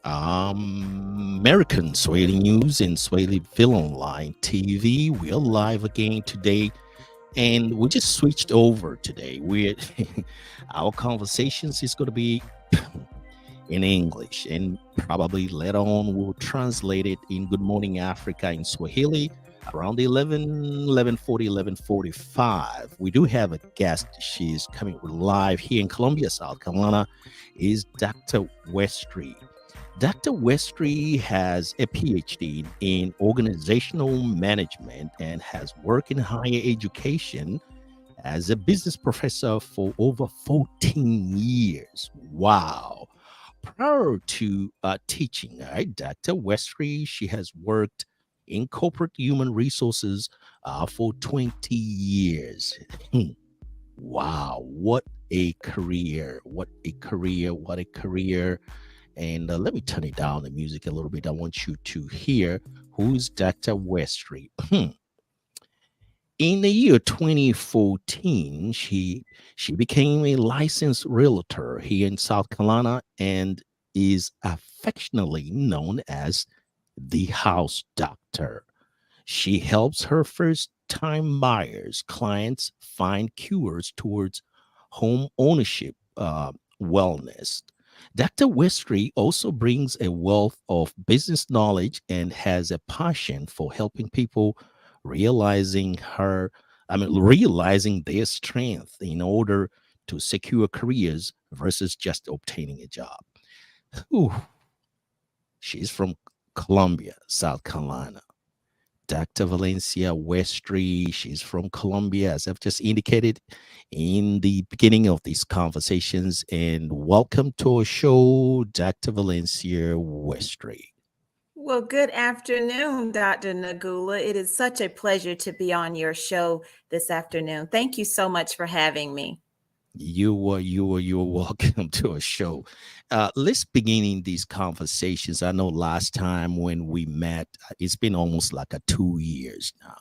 American Swahili News and Swahili Film Online TV. We're live again today, and we just switched over today. We're our conversations is going to be in English, and probably later on we'll translate it in Good Morning Africa in Swahili around 11:45. We do have a guest. She's coming live here in Columbia, South Carolina, is Dr. Westry. Dr. Westry has a PhD in organizational management and has worked in higher education as a business professor for over 14 years. Wow. Prior to teaching, right, Dr. Westry, she has worked in corporate human resources for 20 years. Wow. What a career. What a career. What a career. And let me turn it down the music a little bit. I want you to hear who's Dr. Westry. In the year 2014, she became a licensed realtor here in South Carolina and is affectionately known as the house doctor. She helps her first time buyers, clients find cures towards home ownership wellness. Dr. Westry also brings a wealth of business knowledge and has a passion for helping people realizing realizing their strength in order to secure careers versus just obtaining a job. Ooh, she's from Columbia, South Carolina. Dr. Valencia Westry. She's from Colombia, as I've just indicated in the beginning of these conversations. And welcome to our show, Dr. Valencia Westry. Well, good afternoon, Dr. Nagula. It is such a pleasure to be on your show this afternoon. Thank you so much for having me. You are welcome to a show. Let's begin in these conversations. I know last time when we met, it's been almost like a 2 years now.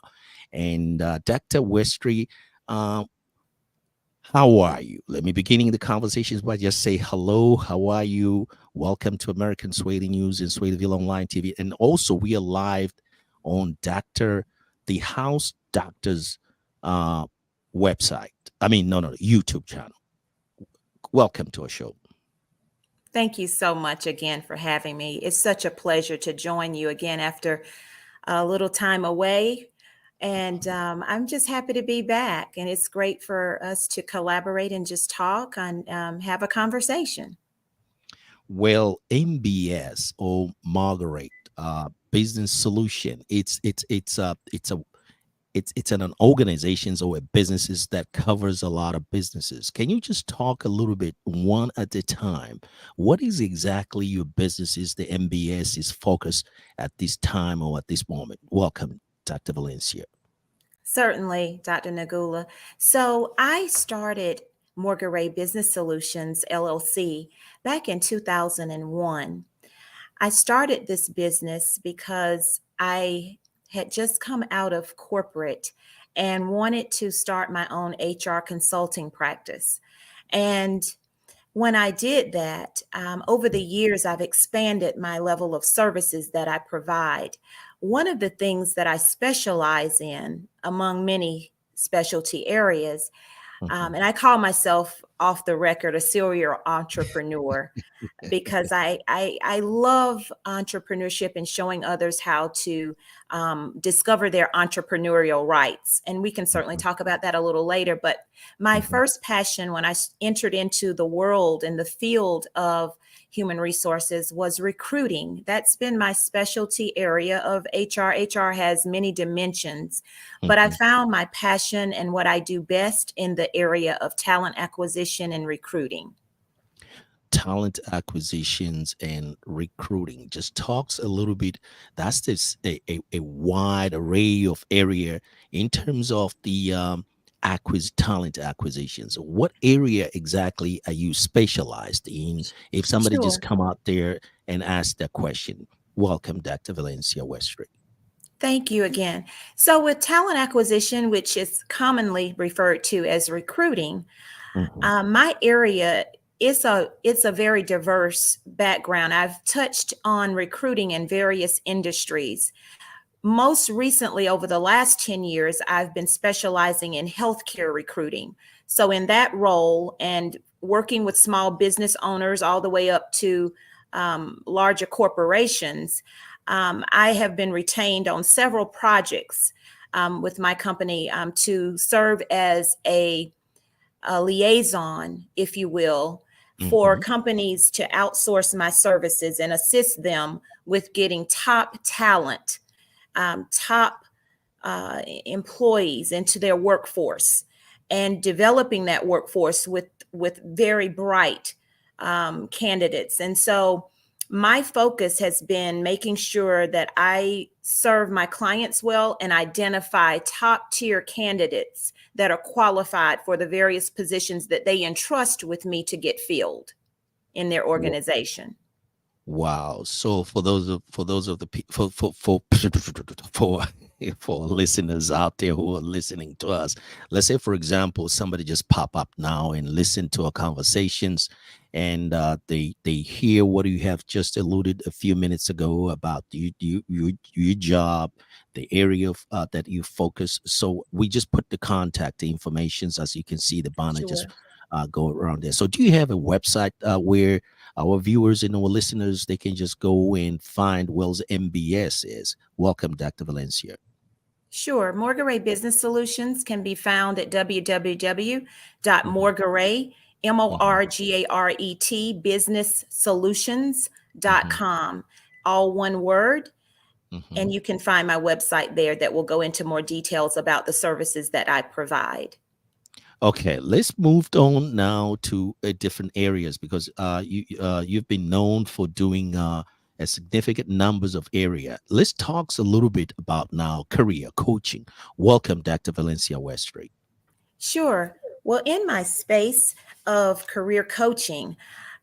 And Dr. Westry, uh, how are you? Let me beginning the conversations by just say hello. How are you? Welcome to American Swahili News and Swahiliville Online TV. And also we are live on Dr. The House Doctor's uh, website. I mean, no, YouTube channel. Welcome to our show. Thank you so much again for having me. It's such a pleasure to join you again after a little time away. And I'm just happy to be back. And it's great for us to collaborate and just talk and have a conversation. Well, MBS or Margaret Business Solution. It's an organizations or a businesses that covers a lot of businesses. Can you just talk a little bit one at a time? What is exactly your businesses? The MBS is focused at this time or at this moment. Welcome, Dr. Valencia. Certainly, Dr. Nagula. So I started Morgaret Business Solutions, LLC, back in 2001. I started this business because I had just come out of corporate and wanted to start my own HR consulting practice. And when I did that, over the years, I've expanded my level of services that I provide. One of the things that I specialize in, among many specialty areas, Mhm. and I call myself off the record a serial entrepreneur because I love entrepreneurship and showing others how to discover their entrepreneurial rights. And we can certainly Mhm. talk about that a little later. But my Mhm. first passion when I entered into the world and the field of human resources was recruiting. That's been my specialty area of HR. HR has many dimensions, but I Mhm. found my passion and what I do best in the area of talent acquisition and recruiting. Talent acquisitions and recruiting just talks a little bit. That's this a wide array of area in terms of the talent acquisitions. What area exactly are you specialized in? If somebody just Sure. come out there and ask that question, welcome, Dr. Valencia Westry. Thank you again. So, with talent acquisition, which is commonly referred to as recruiting, Hmm. my area it's a very diverse background. I've touched on recruiting in various industries. Most recently, over the last 10 years, I've been specializing in healthcare recruiting. So, in that role and working with small business owners all the way up to larger corporations, I have been retained on several projects with my company to serve as a liaison, if you will, for Hmm. companies to outsource my services and assist them with getting top talent, top employees into their workforce, and developing that workforce with very bright candidates. And so my focus has been making sure that I serve my clients well and identify top tier candidates that are qualified for the various positions that they entrust with me to get filled in their organization. Wow. So for those of the for for listeners out there who are listening to us, let's say for example somebody just pop up now and listen to our conversations, and they hear what you have just alluded a few minutes ago about your job, the area of that you focus. So we just put the contact informations, as you can see the banner just Sure. go around there. So do you have a website where our viewers and our listeners, they can just go and find Wells MBS is? Welcome, Dr. Valencia. Sure. Morgaret Business Solutions can be found at Hmm. www.morgaret, Hmm. Morgaret, Hmm. businesssolutions.com, all one word. Hmm. And you can find my website there that will go into more details about the services that I provide. Okay, let's move on now to different areas, because you've been known for doing a significant numbers of area. Let's talk a little bit about now career coaching. Welcome, Dr. Valencia Westry. Sure. Well, in my space of career coaching,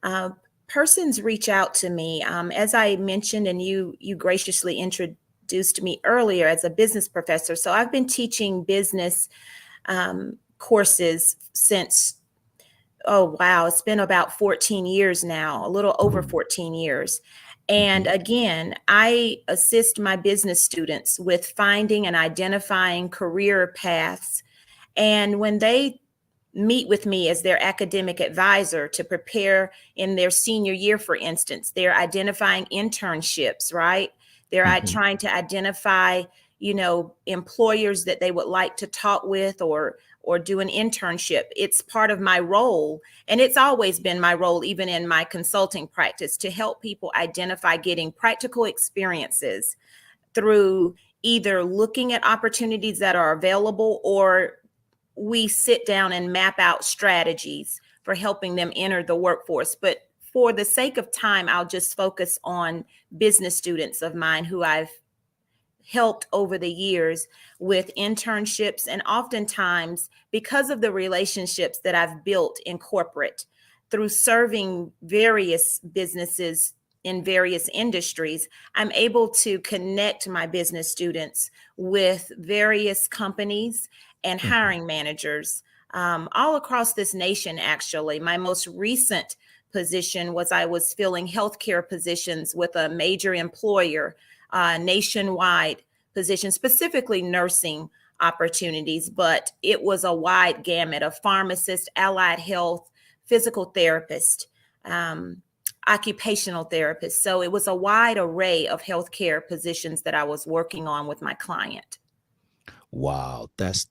uh, persons reach out to me. As I mentioned, and you graciously introduced me earlier as a business professor. So I've been teaching business courses since, oh, wow, it's been about 14 years now, a little over 14 years. And Hmm. again, I assist my business students with finding and identifying career paths. And when they meet with me as their academic advisor to prepare in their senior year, for instance, they're identifying internships, right? They're Hmm. trying to identify, employers that they would like to talk with or do an internship. It's part of my role, and it's always been my role, even in my consulting practice, to help people identify getting practical experiences through either looking at opportunities that are available, or we sit down and map out strategies for helping them enter the workforce. But for the sake of time, I'll just focus on business students of mine who I've helped over the years with internships. And oftentimes, because of the relationships that I've built in corporate through serving various businesses in various industries, I'm able to connect my business students with various companies and Hmm. hiring managers all across this nation. Actually, my most recent position was I was filling healthcare positions with a major employer nationwide, position, specifically nursing opportunities, but it was a wide gamut of pharmacist, allied health, physical therapist, um, occupational therapist. So it was a wide array of healthcare positions that I was working on with my client. Wow, that's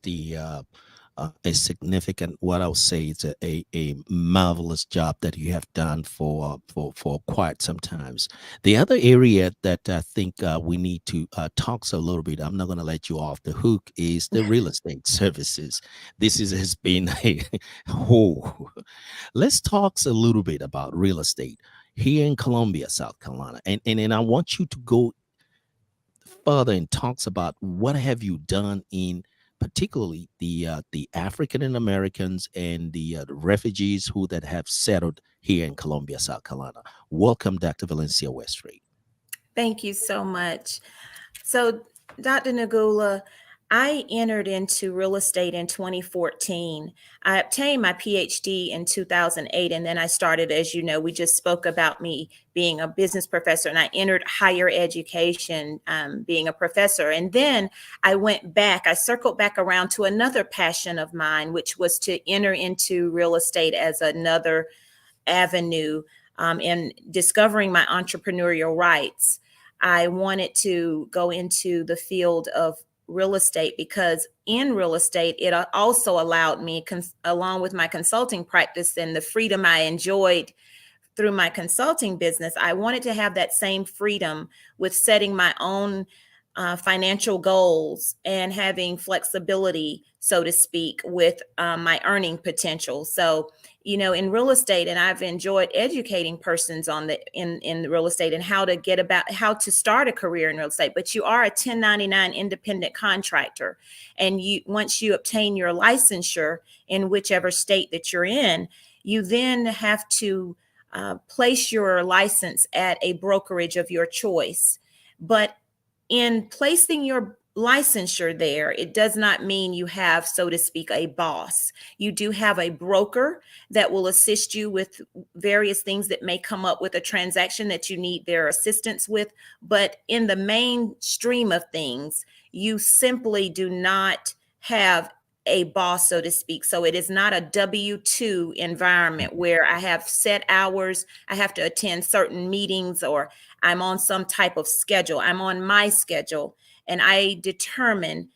a significant. What I'll say, it's a marvelous job that you have done for quite some times. The other area that I think we need to talk a little bit. I'm not going to let you off the hook. Is the real estate services. This has been a oh. Let's talk a little bit about real estate here in Columbia, South Carolina, and I want you to go further and talks about what have you done in particularly the African Americans and the refugees who that have settled here in Columbia, South Carolina. Welcome, Dr. Valencia Westry. Thank you so much. So, Dr. Nagula, I entered into real estate in 2014. I obtained my PhD in 2008, and then I started, as you know, we just spoke about me being a business professor, and I entered higher education, being a professor. And then I circled back around to another passion of mine, which was to enter into real estate as another avenue in discovering my entrepreneurial rights. I wanted to go into the field of real estate because in real estate, it also allowed me, along with my consulting practice and the freedom I enjoyed through my consulting business, I wanted to have that same freedom with setting my own financial goals and having flexibility, so to speak, with my earning potential. So, in real estate, and I've enjoyed educating persons on in real estate and how to start a career in real estate. But you are a 1099 independent contractor, and once you obtain your licensure in whichever state that you're in, you then have to place your license at a brokerage of your choice. But in placing your licensure there, it does not mean you have, so to speak, a boss. You do have a broker that will assist you with various things that may come up with a transaction that you need their assistance with. But in the mainstream of things, you simply do not have a boss, so to speak. So it is not a W-2 environment where I have set hours, I have to attend certain meetings, or I'm on some type of schedule. I'm on my schedule, and I determine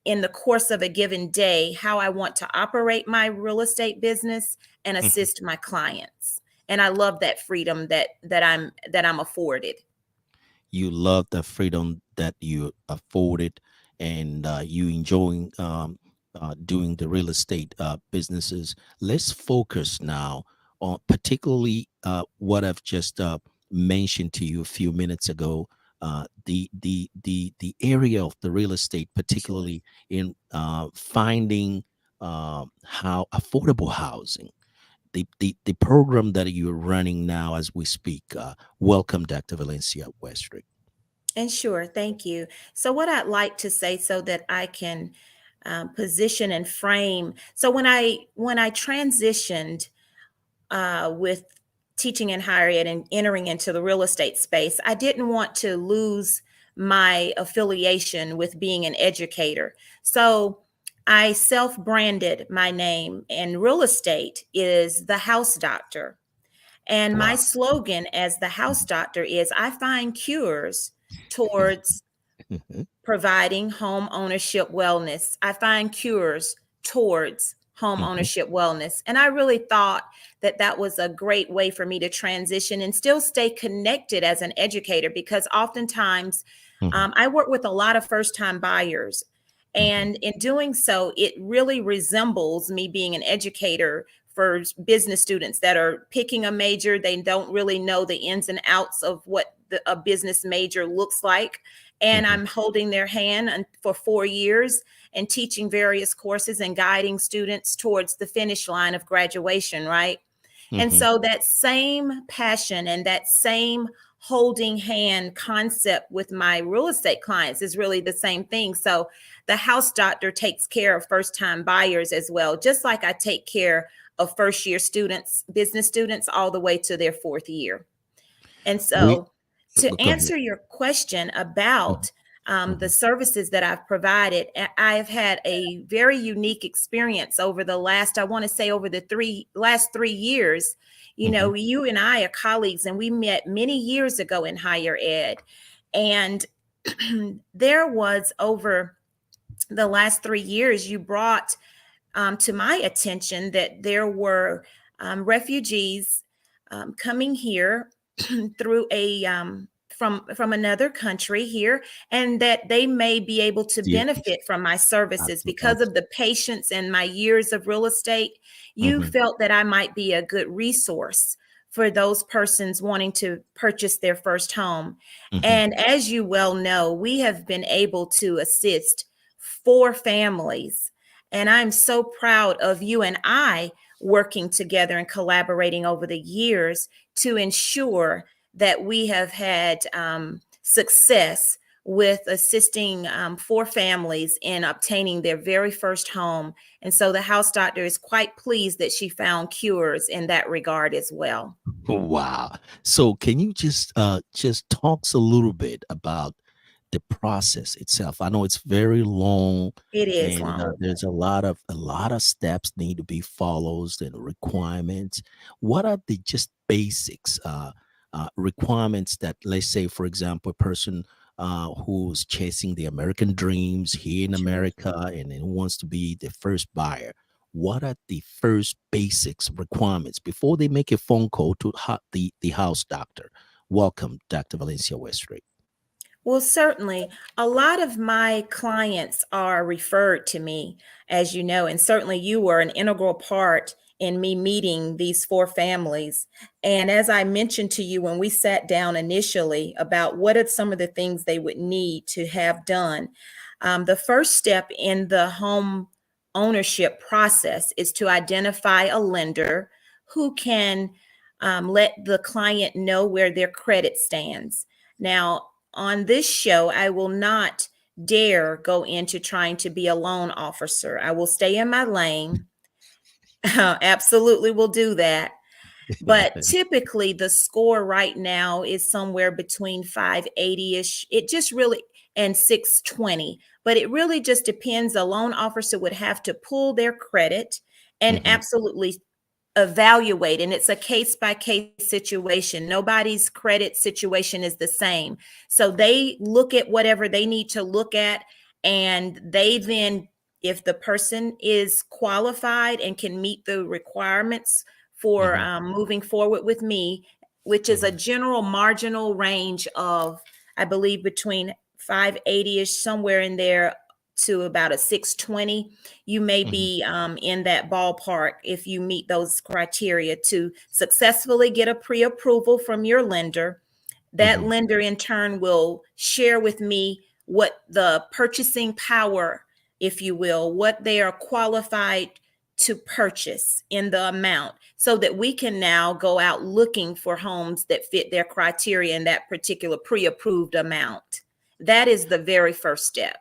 in the course of a given day how I want to operate my real estate business and Mhm. assist my clients. And I love that freedom that I'm afforded. You love the freedom that you afforded, and you enjoying doing the real estate businesses. Let's focus now on particularly what I've just mentioned to you a few minutes ago. The area of the real estate, particularly in finding how affordable housing. The program that you're running now as we speak. Welcome, Dr. Valencia Westry. And sure, thank you. So, what I'd like to say so that I can position and frame. So, when I transitioned with teaching in higher ed and entering into the real estate space, I didn't want to lose my affiliation with being an educator. So I self branded my name, and real estate is the house doctor. And my Wow. slogan as the house doctor is I find cures towards Mhm, providing home ownership wellness. I find cures towards home mhm, ownership wellness. And I really thought that that was a great way for me to transition and still stay connected as an educator, because oftentimes mhm, I work with a lot of first time buyers. mhm, And in doing so, it really resembles me being an educator for business students that are picking a major. They don't really know the ins and outs of what a business major looks like, and mhm, I'm holding their hand for 4 years and teaching various courses and guiding students towards the finish line of graduation, right? And mhm. so that same passion and that same holding hand concept with my real estate clients is really the same thing. So the house doctor takes care of first time buyers as well, just like I take care of first year students, business students, all the way to their fourth year. And We so, to go ahead. answer your question Mhm, about the mhm, services that I've provided, I've had a very unique experience over the last, I want to say, over the last 3 years. mhm, You and I are colleagues, and we met many years ago in higher ed. And there was, over the last 3 years, you brought to my attention that there were refugees coming here through a from another country here, and that they may be able to yeah, benefit from my services because of absolutely. the patience and my years of real estate. You Mhm, felt that I might be a good resource for those persons wanting to purchase their first home. mhm, And as you well know, we have been able to assist 4 families, and I'm so proud of you and I working together and collaborating over the years to ensure that we have had success with assisting four families in obtaining their very first home. And so the house doctor is quite pleased that she found cures in that regard as well. Wow. So can you just talks a little bit about the process itself? I know it's very long, It is and long. there's a lot of steps need to be followed and requirements. What are the just basics requirements that, let's say, for example, a person who's chasing the American dreams here in Sure. America and who wants to be the first buyer? What are the first basics requirements before they make a phone call to the house doctor? Welcome, Dr. Valencia Westray. Well, certainly, a lot of my clients are referred to me, as you know, and certainly you were an integral part in me meeting these four families. And as I mentioned to you when we sat down initially about what are some of the things they would need to have done, the first step in the home ownership process is to identify a lender who can let the client know where their credit stands. Now, on this show, I will not dare go into trying to be a loan officer. I will stay in my lane. Absolutely will do that. But typically, the score right now is somewhere between 580 ish. It just really, and 620. But it really just depends. A loan officer would have to pull their credit and Mhm, absolutely evaluate, and it's a case by case situation. Nobody's credit situation is the same, so they look at whatever they need to look at, and they then, if the person is qualified and can meet the requirements for mhm, moving forward with me, which is a mhm, general marginal range of, I believe, between 580ish, somewhere in there, to about a 620. You may mhm, be in that ballpark if you meet those criteria to successfully get a pre-approval from your lender. That mhm. lender in turn will share with me what the purchasing power, if you will, what they are qualified to purchase in the amount, so that we can now go out looking for homes that fit their criteria in that particular pre-approved amount. That is the very first step.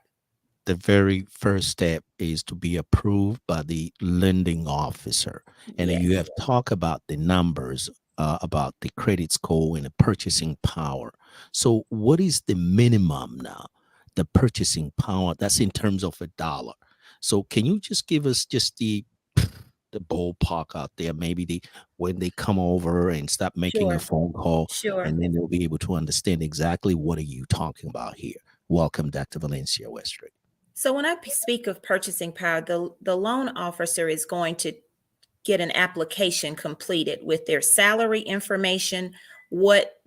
The very first step is to be approved by the lending officer. And then you Yes, have talked about the numbers, about the credit score and the purchasing power. So, what is the minimum now? The purchasing power, that's in terms of a dollar. So, can you just give us just the ballpark out there, maybe the when they come over and start making a sure, phone call, sure. and then they'll be able to understand exactly what are you talking about here. Welcome, Dr. Valencia Westray. So when I speak of purchasing power, the loan officer is going to get an application completed with their salary information, what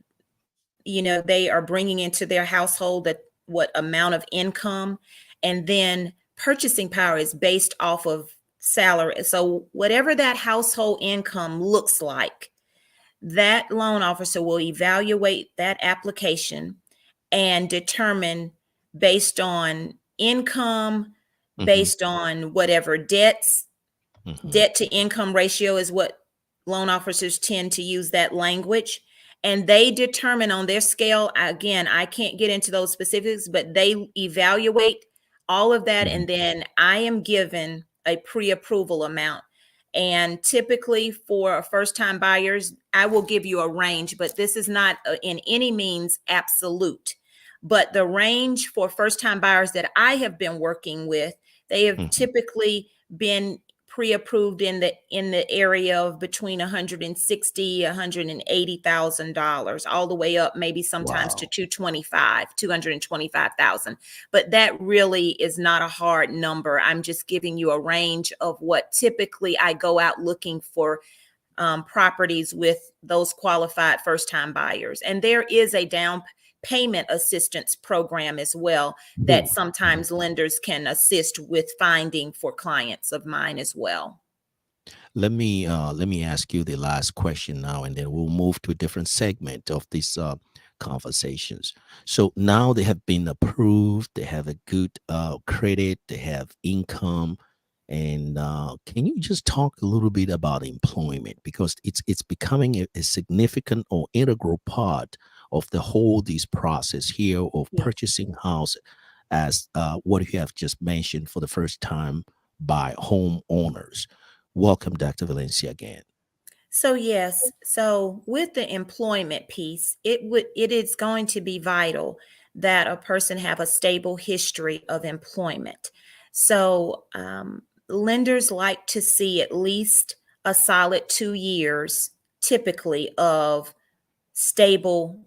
they are bringing into their household, that what amount of income, and then purchasing power is based off of salary. So whatever that household income looks like, that loan officer will evaluate that application and determine, based on income, Mhm, based on whatever debts. mhm, Debt to income ratio is what loan officers tend to use, that language. And they determine on their scale, again, I can't get into those specifics, but they evaluate all of that. mhm. And then I am given a pre approval amount. And typically for first time buyers, I will give you a range, but this is not in any means absolute. But the range for first time buyers that I have been working with, they have Mhm. typically been pre-approved in the area of between 160, $180,000, all the way up maybe sometimes to Wow. 225,000. But that really is not a hard number. I'm just giving you a range of what typically I go out looking for properties with those qualified first time buyers. And there is a down payment assistance program as well that Ooh, mhm. sometimes lenders can assist with finding for clients of mine as well. Let me ask you the last question now, and then we'll move to a different segment of these conversations. So now they have been approved. They have a good credit. They have income. And can you just talk a little bit about employment, because it's becoming a significant or integral part of the whole this process here of Yeah. purchasing house as what you have just mentioned for the first time by homeowners. Welcome, Dr. Valencia, again. So yes, so with the employment piece, it is going to be vital that a person have a stable history of employment. So lenders like to see at least a solid 2 years, typically, of stable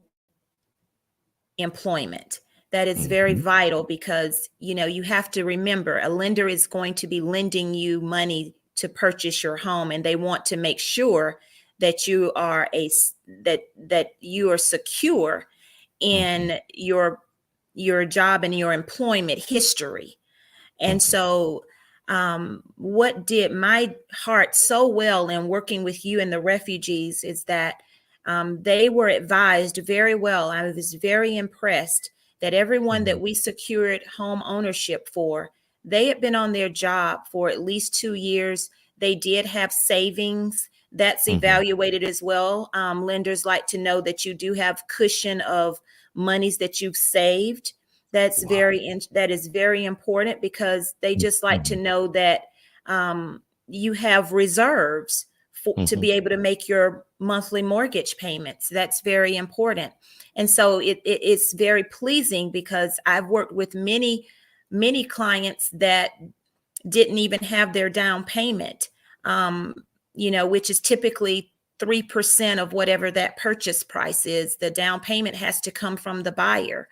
employment. That is very Hmm. vital because you have to remember a lender is going to be lending you money to purchase your home, and they want to make sure that you are that you are secure Hmm. in your job and your employment history. And Hmm. so, what did my heart so well in working with you and the refugees is that they were advised very well. I was very impressed that everyone Hmm. that we secured home ownership for, they had been on their job for at least 2 years. They did have savings. That's Hmm. evaluated as well. Lenders like to know that you do have cushion of monies that you've saved. Wow. That is very important because they just like to Hmm. know that you have reserves to Hmm. be able to make your monthly mortgage payments. That's very important. And so it's very pleasing because I've worked with many clients that didn't even have their down payment, um, which is typically 3% of whatever that purchase price is. The down payment has to come from the buyer.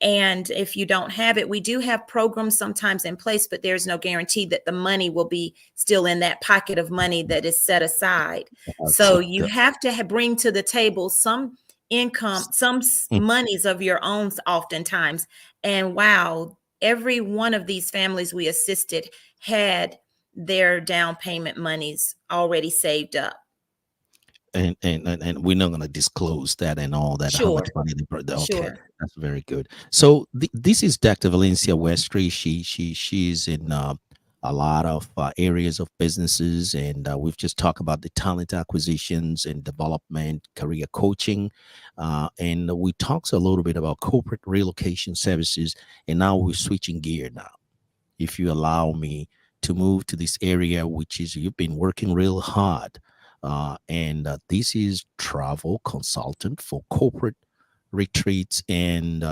And if you don't have it, we do have programs sometimes in place, but there's no guarantee that the money will be still in that pocket of money that is set aside. So you have to bring to the table some income, some monies of your own, oftentimes. And wow, every one of these families we assisted had their down payment monies already saved up. And we're not going to disclose that and all that, how much Sure, money they brought. Okay, sure. that's very good. So this is Dr. Valencia Westry. She's in a lot of areas of businesses, and we've just talked about the talent acquisitions and development, career coaching, and we talked a little bit about corporate relocation services, and now we're switching gear now, if you allow me to move to this area, which is you've been working real hard. And this is travel consultant for corporate retreats and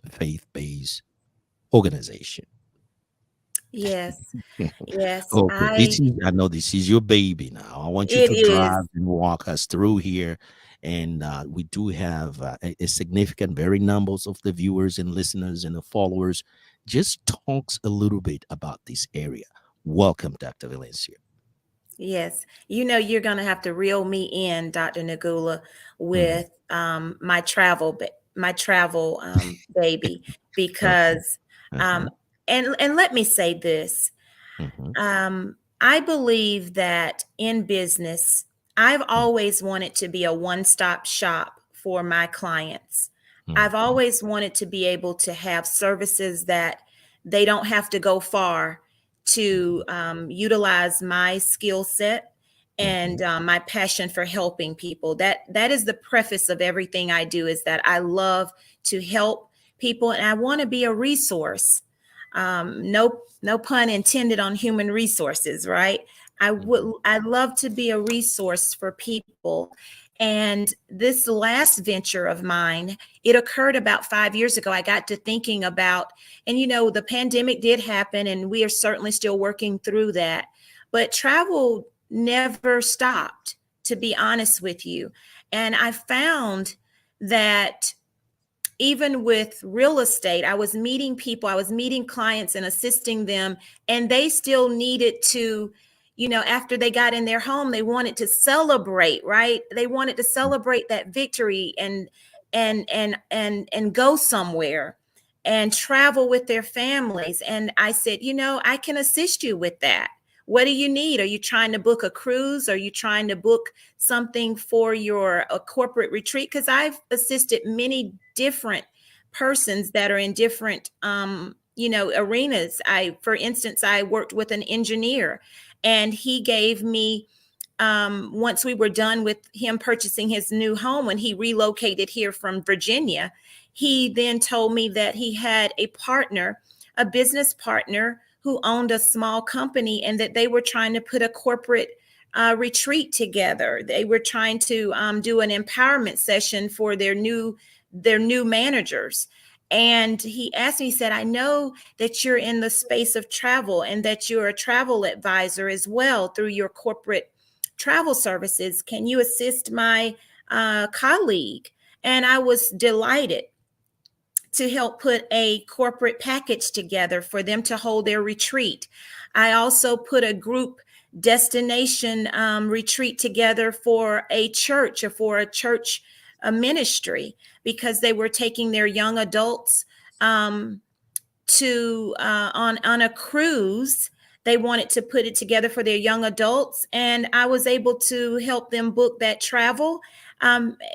faith-based organization. Yes, yes. Okay, I know this is your baby now. I want you It to is. drive and walk us through here. And we do have a significant, very numbers of the viewers and listeners and the followers. Just talks a little bit about this area. Welcome, Dr. Valencia. Yes. You're going to have to reel me in, Dr. Nagula, Hmm. with my travel baby, Okay. because Uh-huh. um, and let me say this. Hmm. I believe that in business, I've always wanted to be a one-stop shop for my clients. I've Hmm. always wanted to be able to have services that they don't have to go far to utilize my skill set Hmm. and my passion for helping people. That is the preface of everything I do, is that I love to help people and I want to be a resource. No pun intended on human resources, right? Hmm. I love to be a resource for people. And this last venture of mine, it occurred about 5 years ago. I got to thinking about, and the pandemic did happen, and we are certainly still working through that. But travel never stopped, to be honest with you. And I found that even with real estate, I was meeting people, I was meeting clients and assisting them, and they still needed to, after they got in their home, they wanted to celebrate, right? They wanted to celebrate that victory and go somewhere and travel with their families. And I said, I can assist you with that. What do you need? Are you trying to book a cruise? Are you trying to book something for your a corporate retreat? Because I've assisted many different persons that are in different arenas. For instance, I worked with an engineer, and he gave me once we were done with him purchasing his new home, when he relocated here from Virginia, he then told me that he had a partner, a business partner, who owned a small company, and that they were trying to put a corporate retreat together. They were trying to do an empowerment session for their new managers. And he asked me, he said, I know that you're in the space of travel and that you're a travel advisor as well through your corporate travel services. Can you assist my colleague? And I was delighted to help put a corporate package together for them to hold their retreat. I also put a group destination retreat together for a church, or for a church ministry, because they were taking their young adults to on a cruise. They wanted to put it together for their young adults, and I was able to help them book that travel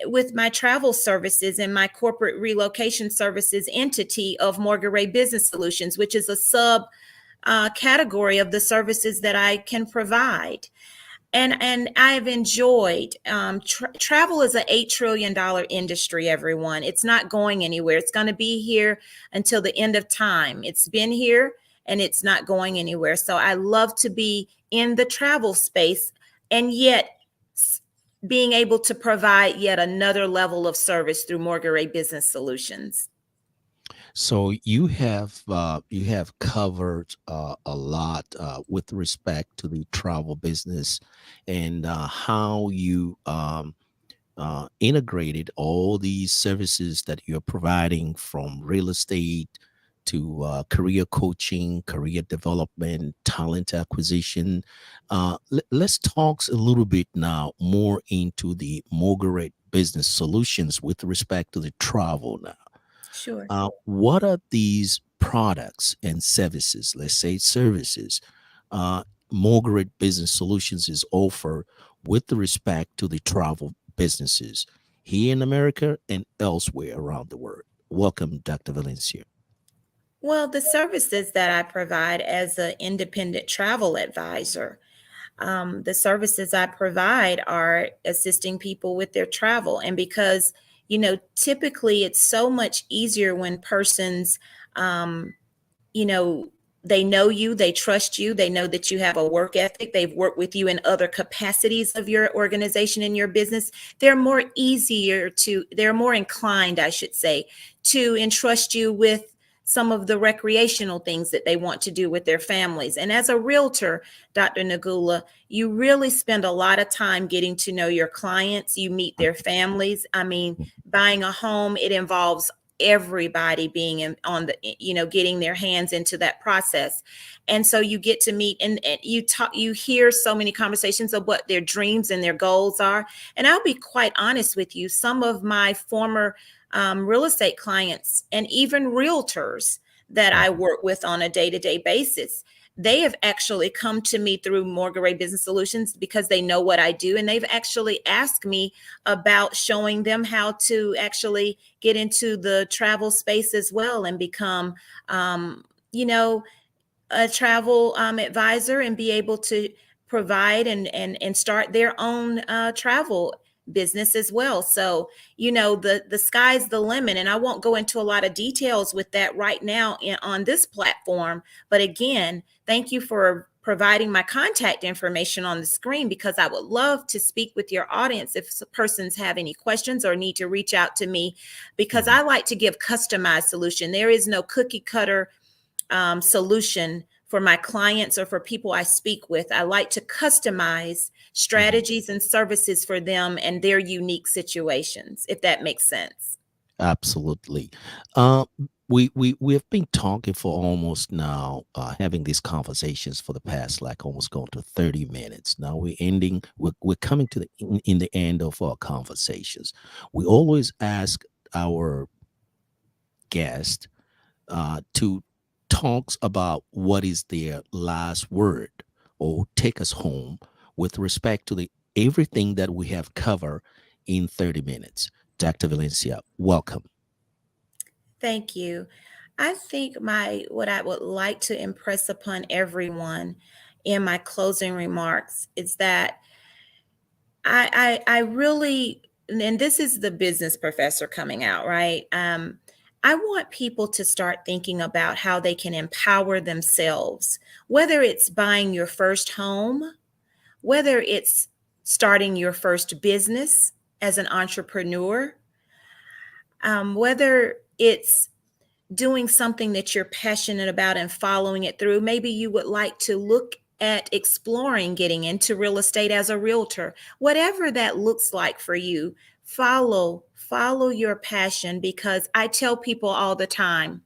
with my travel services and my corporate relocation services entity of Morgaret Business Solutions, which is a sub category of the services that I can provide. And I've enjoyed travel is an $8 trillion industry, everyone. It's not going anywhere. It's going to be here until the end of time. It's been here and it's not going anywhere. So I love to be in the travel space, and yet being able to provide yet another level of service through Morgaret Business Solutions. So you have covered a lot with respect to the travel business, and how you integrated all these services that you're providing, from real estate to career coaching, career development, talent acquisition. Let's talk a little bit now more into the Margaret Business Solutions with respect to the travel now. Sure. What are these products and services, let's say services, Morgaret Business Solutions is offer with respect to the travel businesses here in America and elsewhere around the world? Welcome, Dr. Valencia. Well, the services that I provide as an independent travel advisor, the services I provide are assisting people with their travel. And because, typically it's so much easier when persons, um, you know, they know you, they trust you, they know that you have a work ethic, they've worked with you in other capacities of your organization and your business. They're more inclined, I should say, to entrust you with some of the recreational things that they want to do with their families. And as a realtor, Dr. Nagula, you really spend a lot of time getting to know your clients. You meet their families. I mean, buying a home, it involves everybody being on the, getting their hands into that process. And so you get to meet, and you hear so many conversations of what their dreams and their goals are. And I'll be quite honest with you, some of my former real estate clients and even realtors that I work with on a day-to-day basis, they have actually come to me through Morgaret Business Solutions because they know what I do. And they've actually asked me about showing them how to actually get into the travel space as well and become, a travel advisor, and be able to provide and start their own travel business as well. So, the sky's the limit, and I won't go into a lot of details with that right now on this platform. But again, thank you for providing my contact information on the screen, because I would love to speak with your audience if persons have any questions or need to reach out to me, because I like to give customized solution. There is no cookie cutter solution for my clients or for people I speak with. I like to customize strategies and services for them and their unique situations, if that makes sense. Absolutely. Uh, we have been talking for almost now, having these conversations for the past, like, almost going to 30 minutes. Now we're coming to in the end of our conversations. We always ask our guest to talks about what is their last word, or take us home with respect to the everything that we have covered in 30 minutes. Dr. Valencia, welcome. Thank you. I think my what I would like to impress upon everyone in my closing remarks is that I really, and this is the business professor coming out, right? I want people to start thinking about how they can empower themselves, whether it's buying your first home, whether it's starting your first business as an entrepreneur, whether it's doing something that you're passionate about and following it through. Maybe you would like to look at exploring getting into real estate as a realtor. Whatever that looks like for you, follow your passion, because I tell people all the time,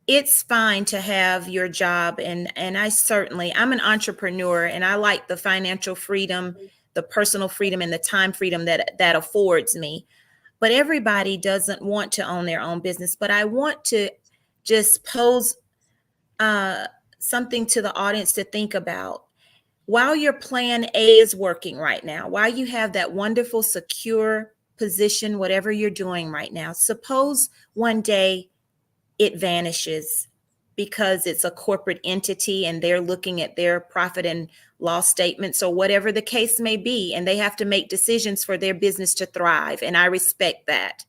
it's fine to have your job, and I'm an entrepreneur, and I like the financial freedom, the personal freedom, and the time freedom that affords me. But everybody doesn't want to own their own business. But I want to just pose something to the audience to think about. While your plan A is working right now, while you have that wonderful, secure position, whatever you're doing right now, suppose one day it vanishes because it's a corporate entity and they're looking at their profit and loss statements or whatever the case may be, and they have to make decisions for their business to thrive. And I respect that.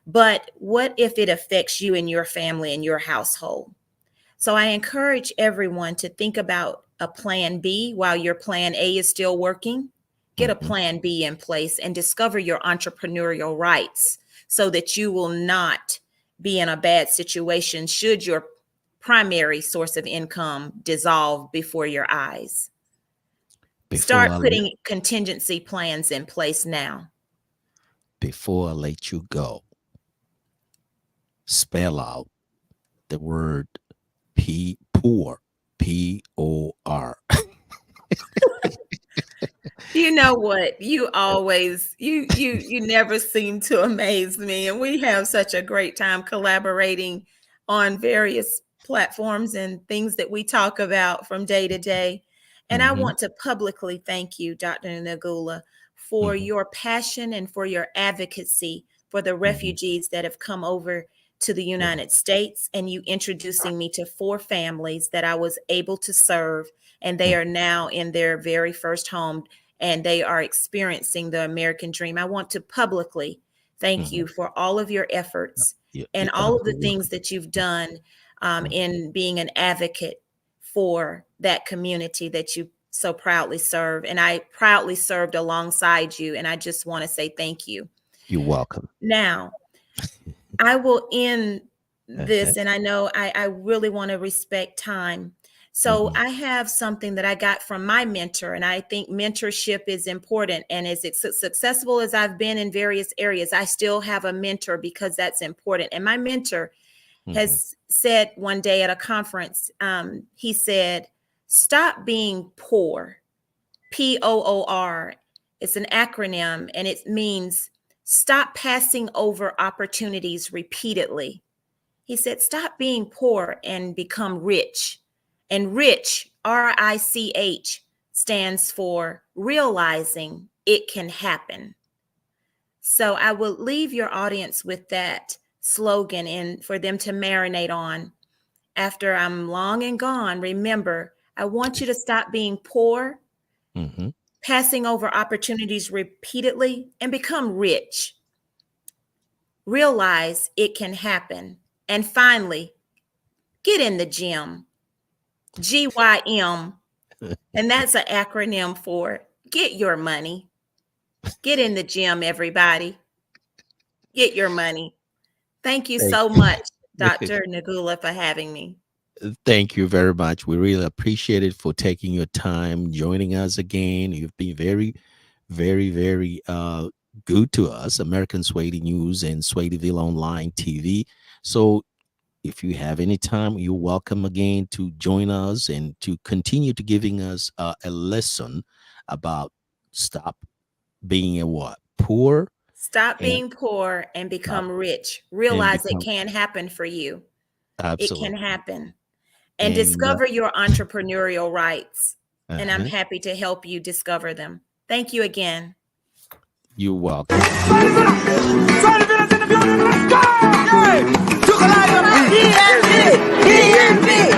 But what if it affects you and your family and your household? So I encourage everyone to think about a plan B while your plan A is still working. Get a plan B in place and discover your entrepreneurial rights so that you will not be in a bad situation should your primary source of income dissolve before your eyes. Start putting contingency plans in place now. Before I let you go, spell out the word poor, P-O-R. You know what? You always, you never seem to amaze me. And we have such a great time collaborating on various platforms and things that we talk about from day to day. And I want to publicly thank you, Dr. Nagula, for your passion and for your advocacy for the refugees that have come over to the United States, and you introducing me to 4 families that I was able to serve. And they are now in their very first home, and they are experiencing the American dream. I want to publicly thank you for all of your efforts and all of the things that you've done in being an advocate for that community that you so proudly serve. And I proudly served alongside you, and I just want to say thank you. You're welcome. Now, I will end this, and I know I really want to respect time. So I have something that I got from my mentor, and I think mentorship is important. And as successful as I've been in various areas, I still have a mentor because that's important. And my mentor has said one day at a conference, he said, stop being poor, P-O-O-R. It's an acronym, and it means stop passing over opportunities repeatedly. He said, stop being poor and become rich. And rich, R-I-C-H, stands for realizing it can happen. So I will leave your audience with that slogan and for them to marinate on. After I'm long and gone, remember, I want you to stop being poor, passing over opportunities repeatedly, and become rich. Realize it can happen. And finally, get in the gym. GYM. And that's an acronym for get your money. Get in the gym, everybody. Get your money. Thank you so much, Dr. Nagula, for having me. Thank you very much. We really appreciate it for taking your time, joining us again. You've been very, very, very good to us, American Swahili News and Swahiliville Online TV. So if you have any time, you're welcome again to join us and to continue to giving us a lesson about stop being a what? Poor. Stop being poor and become rich. Realize it can happen for you. Absolutely. It can happen. And discover your entrepreneurial rights. And I'm happy to help you discover them. Thank you again. You're welcome. Let's go!